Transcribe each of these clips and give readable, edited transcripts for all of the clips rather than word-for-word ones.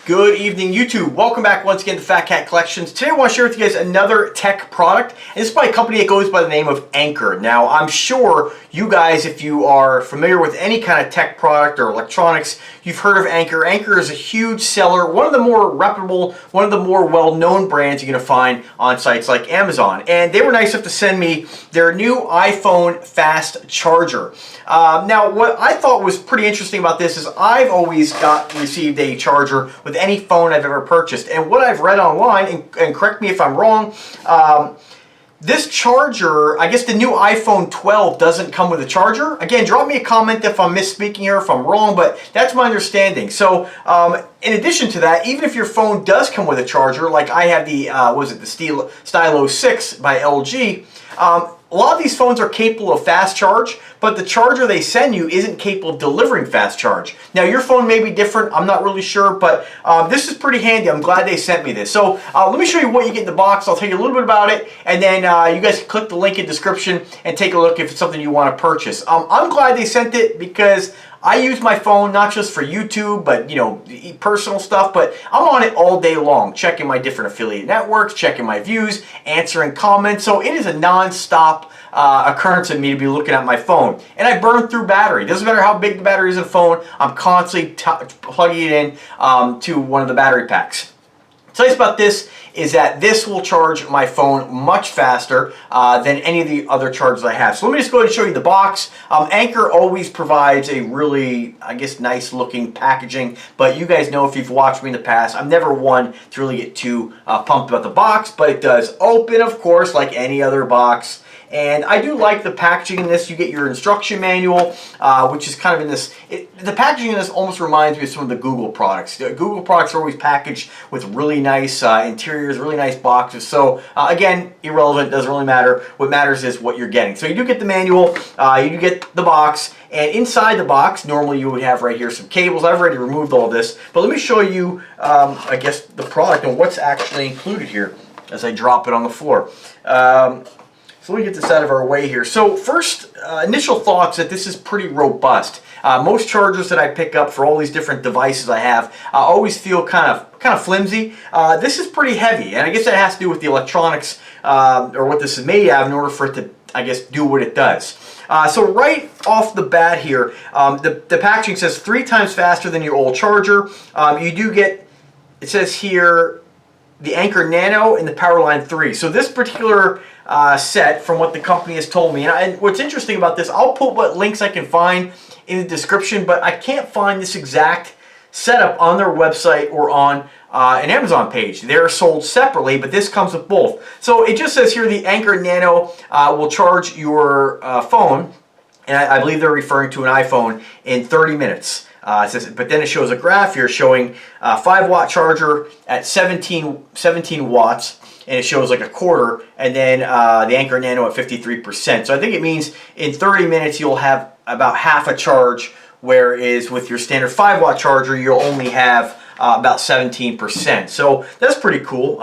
Good evening, YouTube. Welcome back once again to Fat Cat Collections. Today I want to share with you guys another tech product. And this is by a company that goes by the name of Anker. Now, I'm sure you guys, if you are familiar with any kind of tech product or electronics, you've heard of Anker. Anker is a huge seller, one of the more reputable, one of the more well-known brands you're going to find on sites like Amazon. And they were nice enough to send me their new iPhone fast charger. Now, what I thought was pretty interesting about this is I've always received a charger with any phone I've ever purchased. And what I've read online, and correct me if I'm wrong, this charger, I guess the new iPhone 12 doesn't come with a charger. Again, drop me a comment if I'm misspeaking here, if I'm wrong, but that's my understanding. So, in addition to that, even if your phone does come with a charger, like I have the, the Stylo 6 by LG, a lot of these phones are capable of fast charge, but the charger they send you isn't capable of delivering fast charge. Now, your phone may be different, I'm not really sure, but this is pretty handy. I'm glad they sent me this. So let me show you what you get in the box. I'll tell you a little bit about it, and then you guys can click the link in the description and take a look if it's something you want to purchase. I'm glad they sent it because I use my phone not just for YouTube, but personal stuff, but I'm on it all day long, checking my different affiliate networks, checking my views, answering comments. So it is a non-stop occurrence of me to be looking at my phone. And I burn through battery. Doesn't matter how big the battery is in the phone, I'm constantly plugging it in to one of the battery packs. What's nice about this is that this will charge my phone much faster than any of the other chargers I have. So let me just go ahead and show you the box. Anker always provides a really, I guess, nice looking packaging, but you guys know if you've watched me in the past, I'm never one to really get too pumped about the box, but it does open, of course, like any other box. And I do like the packaging in this. You get your instruction manual, which is kind of in this. The packaging in this almost reminds me of some of the Google products. The Google products are always packaged with really nice interiors, really nice boxes. So again, irrelevant, doesn't really matter. What matters is what you're getting. So you do get the manual, you do get the box, and inside the box, normally you would have right here some cables. I've already removed all this, but let me show you, I guess, the product and what's actually included here as I drop it on the floor. So let me get this out of our way here. So first, initial thoughts that this is pretty robust. Most chargers that I pick up for all these different devices I have always feel kind of flimsy. This is pretty heavy, and I guess that has to do with the electronics or what this is made out of in order for it to, I guess, do what it does. So right off the bat here, the packaging says 3 times faster than your old charger. You do get, it says here, the Anker Nano and the Powerline 3. So this particular set, from what the company has told me, and what's interesting about this, I'll put what links I can find in the description, but I can't find this exact setup on their website or on an Amazon page. They're sold separately, but this comes with both. So it just says here the Anker Nano will charge your phone, and I believe they're referring to an iPhone, in 30 minutes. It says, but then it shows a graph here showing a 5-watt charger at 17 watts, and it shows like a quarter, and then the Anker Nano at 53%. So I think it means in 30 minutes you'll have about half a charge, whereas with your standard 5-watt charger you'll only have about 17%. So that's pretty cool.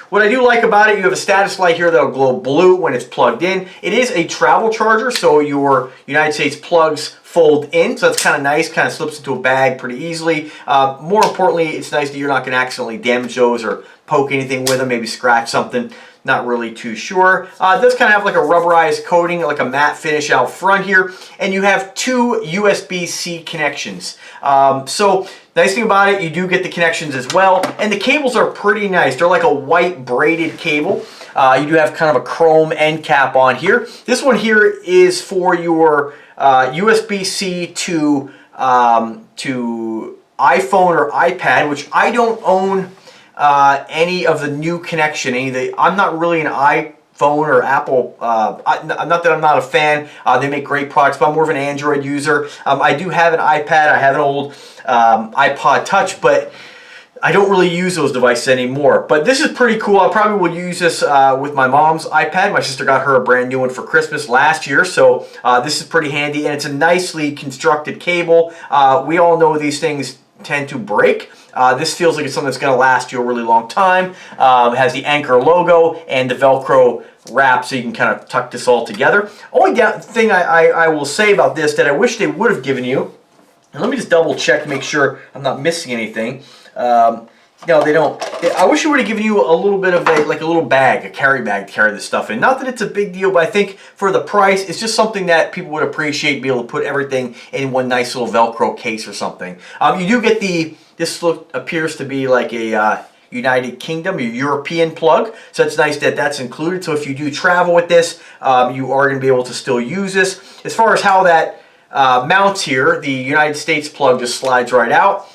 What I do like about it, you have a status light here that'll glow blue when it's plugged in. It is a travel charger, so your United States plugs fold in, so that's kind of nice, kind of slips into a bag pretty easily. More importantly, it's nice that you're not going to accidentally damage those or poke anything with them, maybe scratch something. Not really too sure. It does kind of have like a rubberized coating, like a matte finish out front here, and you have 2 USB-C connections. So nice thing about it, you do get the connections as well, and the cables are pretty nice. They're like a white braided cable. You do have kind of a chrome end cap on here. This one here is for your USB-C to iPhone or iPad, which I don't own any of the new connection. I'm not really an iPhone or Apple. Not that I'm not a fan. They make great products, but I'm more of an Android user. I do have an iPad. I have an old iPod Touch, but I don't really use those devices anymore. But this is pretty cool. I probably will use this with my mom's iPad. My sister got her a brand new one for Christmas last year, so this is pretty handy, and it's a nicely constructed cable. We all know these things tend to break. This feels like it's something that's going to last you a really long time. It has the Anker logo and the Velcro wrap, so you can kind of tuck this all together. Only thing I will say about this that I wish they would have given you, and let me just double check to make sure I'm not missing anything. No, they don't. I wish it would have given you a little bit of a little bag, a carry bag to carry this stuff in. Not that it's a big deal, but I think for the price, it's just something that people would appreciate, be able to put everything in one nice little Velcro case or something. You do get this appears to be like a United Kingdom, a European plug, so it's nice that that's included. So if you do travel with this, you are going to be able to still use this. As far as how that mounts here, the United States plug just slides right out,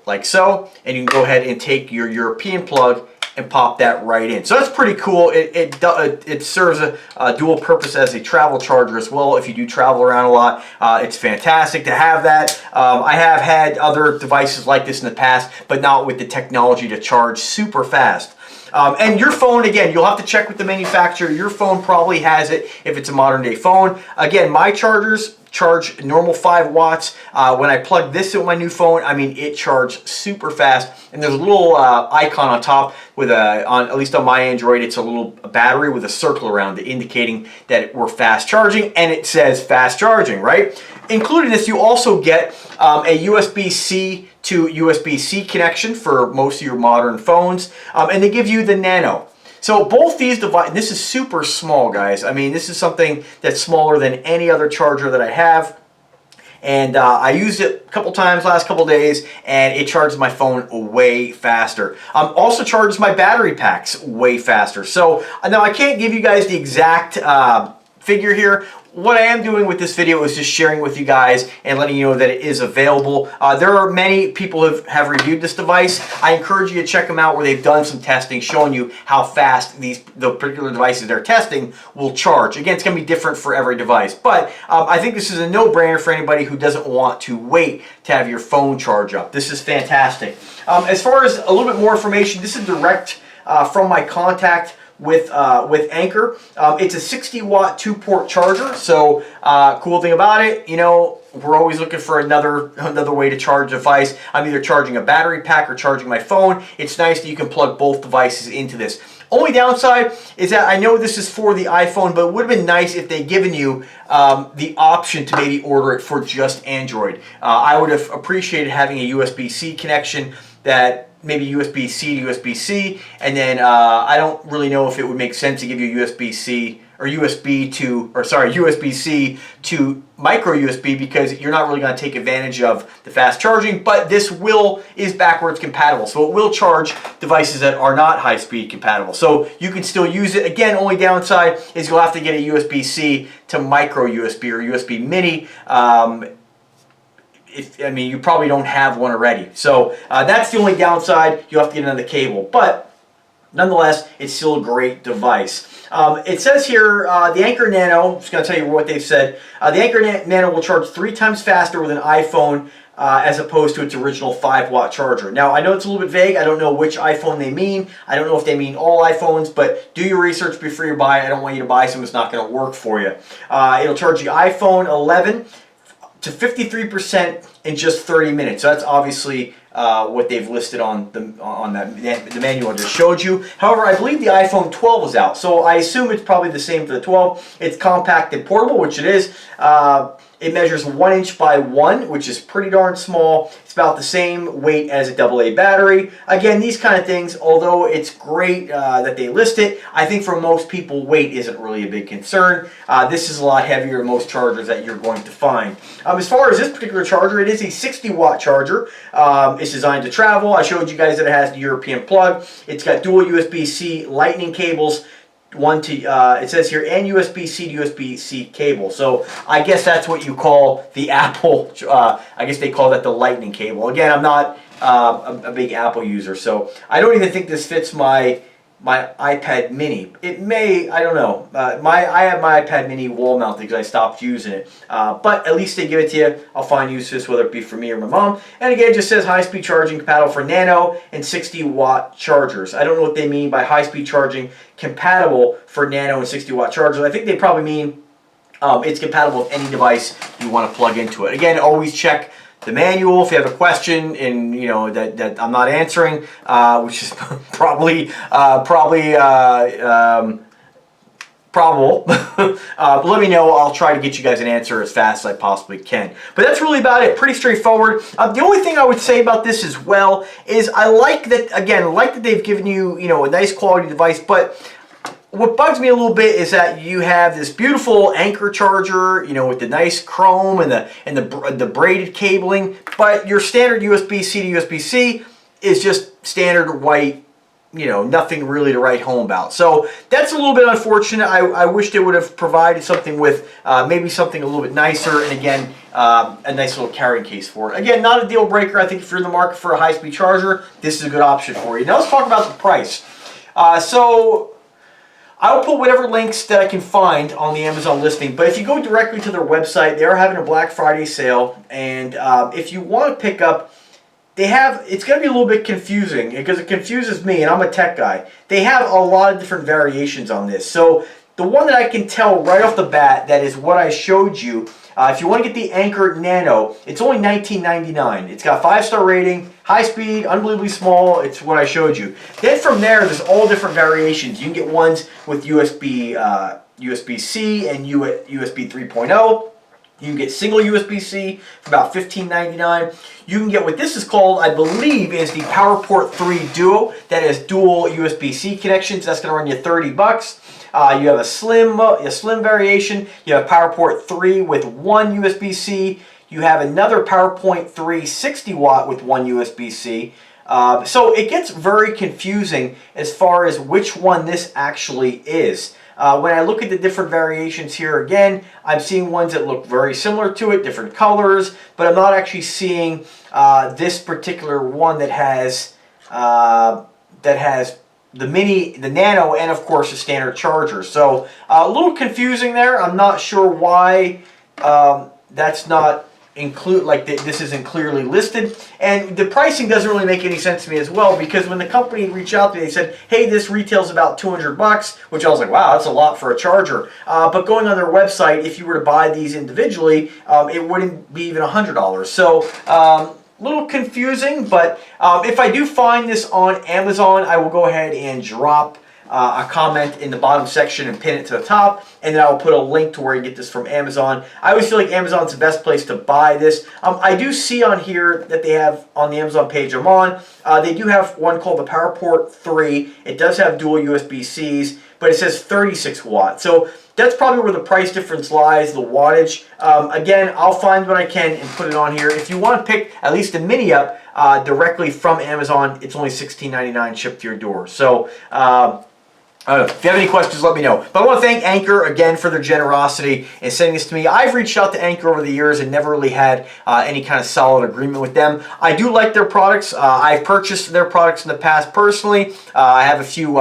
like so, and you can go ahead and take your European plug and pop that right in. So that's pretty cool. It serves a dual purpose as a travel charger as well. If you do travel around a lot, it's fantastic to have that. I have had other devices like this in the past, but not with the technology to charge super fast. And your phone, again, you'll have to check with the manufacturer. Your phone probably has it if it's a modern day phone. Again, my chargers charge normal 5 watts. When I plug this in my new phone, I mean, it charged super fast. And there's a little icon on top with at least on my Android, it's a little battery with a circle around it indicating that we're fast charging, and it says fast charging, right? Including this, you also get a USB-C to USB-C connection for most of your modern phones, and they give you the Nano. So both these devices, this is super small, guys. I mean, this is something that's smaller than any other charger that I have. And I used it a couple times last couple days, and it charges my phone way faster. Also charges my battery packs way faster. So now I can't give you guys the exact figure here. What I am doing with this video is just sharing with you guys and letting you know that it is available. There are many people who have reviewed this device. I encourage you to check them out where they've done some testing showing you how fast the particular devices they're testing will charge. Again, it's going to be different for every device, but I think this is a no-brainer for anybody who doesn't want to wait to have your phone charge up. This is fantastic. As far as a little bit more information, this is direct from my contact with Anker. It's a 60 watt 2-port charger. So cool thing about it, you know, we're always looking for another way to charge a device. I'm either charging a battery pack or charging my phone. It's nice that you can plug both devices into this. Only downside is that I know this is for the iPhone, but it would have been nice if they'd given you the option to maybe order it for just Android. I would have appreciated having a USB-C connection that maybe USB-C to USB-C, and then I don't really know if it would make sense to give you USB-C or USB-C to micro USB, because you're not really going to take advantage of the fast charging. But this is backwards compatible, so it will charge devices that are not high-speed compatible. So you can still use it. Again, only downside is you'll have to get a USB-C to micro USB or USB mini. I mean, you probably don't have one already. So that's the only downside. You have to get another cable. But nonetheless, it's still a great device. It says here, the Anker Nano, I'm just going to tell you what they've said. The Anker Nano will charge 3 times faster with an iPhone as opposed to its original 5 watt charger. Now, I know it's a little bit vague. I don't know which iPhone they mean. I don't know if they mean all iPhones, but do your research before you buy it. I don't want you to buy something that's not going to work for you. It'll charge the iPhone 11 to 53% in just 30 minutes. So that's obviously what they've listed on the manual I just showed you. However, I believe the iPhone 12 is out, so I assume it's probably the same for the 12. It's compact and portable, which it is. It measures 1 inch by 1, which is pretty darn small. It's about the same weight as a AA battery. Again, these kind of things, although it's great that they list it, I think for most people, weight isn't really a big concern. This is a lot heavier than most chargers that you're going to find. As far as this particular charger, it is a 60 watt charger. It's designed to travel. I showed you guys that it has the European plug. It's got dual USB-C lightning cables. It says here, and USB-C to USB-C cable. So I guess that's what you call the Apple, I guess they call that the lightning cable. Again, I'm not a big Apple user, so I don't even think this fits my iPad mini. It may, I don't know. I have my iPad mini wall mounted because I stopped using it. But at least they give it to you. I'll find use for this, whether it be for me or my mom. And again, it just says high-speed charging compatible for Nano and 60 watt chargers. I don't know what they mean by high-speed charging compatible for Nano and 60 watt chargers. I think they probably mean it's compatible with any device you want to plug into it. Again, always check the manual if you have a question and you know that I'm not answering, which is probably probable. But let me know. I'll try to get you guys an answer as fast as I possibly can. But that's really about it. Pretty straightforward. The only thing I would say about this as well is I like that, again, like that they've given you, a nice quality device, but what bugs me a little bit is that you have this beautiful Anker charger, with the nice chrome and the braided cabling, but your standard USB-C to USB-C is just standard white, nothing really to write home about. So that's a little bit unfortunate. I wish they would have provided something with maybe something a little bit nicer, and again, a nice little carrying case for it. Again, not a deal breaker. I think if you're in the market for a high-speed charger, this is a good option for you. Now let's talk about the price. So I will put whatever links that I can find on the Amazon listing, but if you go directly to their website, they are having a Black Friday sale, and if you want to pick up, it's going to be a little bit confusing because it confuses me, and I'm a tech guy. They have a lot of different variations on this. So the one that I can tell right off the bat, that is what I showed you. If you want to get the Anker Nano, it's only $19.99. It's got 5-star rating, high speed, unbelievably small. It's what I showed you. Then from there's all different variations. You can get ones with USB-C and USB 3.0. You can get single USB-C for about $15.99. You can get what this is called, I believe, is the PowerPort 3 Duo. That has dual USB-C connections. That's going to run you $30. You have a slim variation. You have PowerPort 3 with one USB-C. You have another PowerPoint 3 60 watt with one USB-C. So it gets very confusing as far as which one this actually is. When I look at the different variations here, again, I'm seeing ones that look very similar to it, different colors, but I'm not actually seeing this particular one that has the mini, the nano, and of course the standard charger. So a little confusing there. I'm not sure why that's not this isn't clearly listed, and the pricing doesn't really make any sense to me as well, because when the company reached out to me, they said, hey, this retails about $200, which I was like, wow, that's a lot for a charger. But going on their website, if you were to buy these individually, it wouldn't be even $100. So little confusing, but if I do find this on Amazon, I will go ahead and drop a comment in the bottom section and pin it to the top, and then I'll put a link to where you get this from Amazon. I always feel like Amazon's the best place to buy this. I do see on here that they have, on the Amazon page I'm on, they do have one called the PowerPort 3. It does have dual USB-Cs, but it says 36 watts. So that's probably where the price difference lies, the wattage. Again, I'll find what I can and put it on here. If you want to pick at least a mini up directly from Amazon, it's only $16.99 shipped to your door. So I don't know. If you have any questions, let me know. But I want to thank Anker again for their generosity in sending this to me. I've reached out to Anker over the years and never really had any kind of solid agreement with them. I do like their products. I've purchased their products in the past personally. I have a few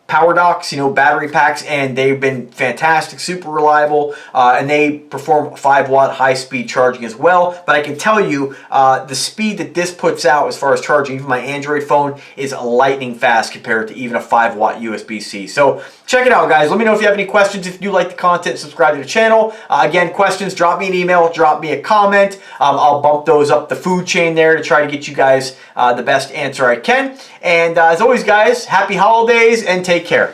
power docks, battery packs, and they've been fantastic, super reliable, and they perform 5-watt high-speed charging as well. But I can tell you, the speed that this puts out as far as charging, even my Android phone, is lightning fast compared to even a 5-watt USB-C. So check it out, guys. Let me know if you have any questions. If you do like the content, subscribe to the channel. Again, questions, drop me an email, drop me a comment. I'll bump those up the food chain there to try to get you guys the best answer I can. And as always, guys, happy holidays and take care.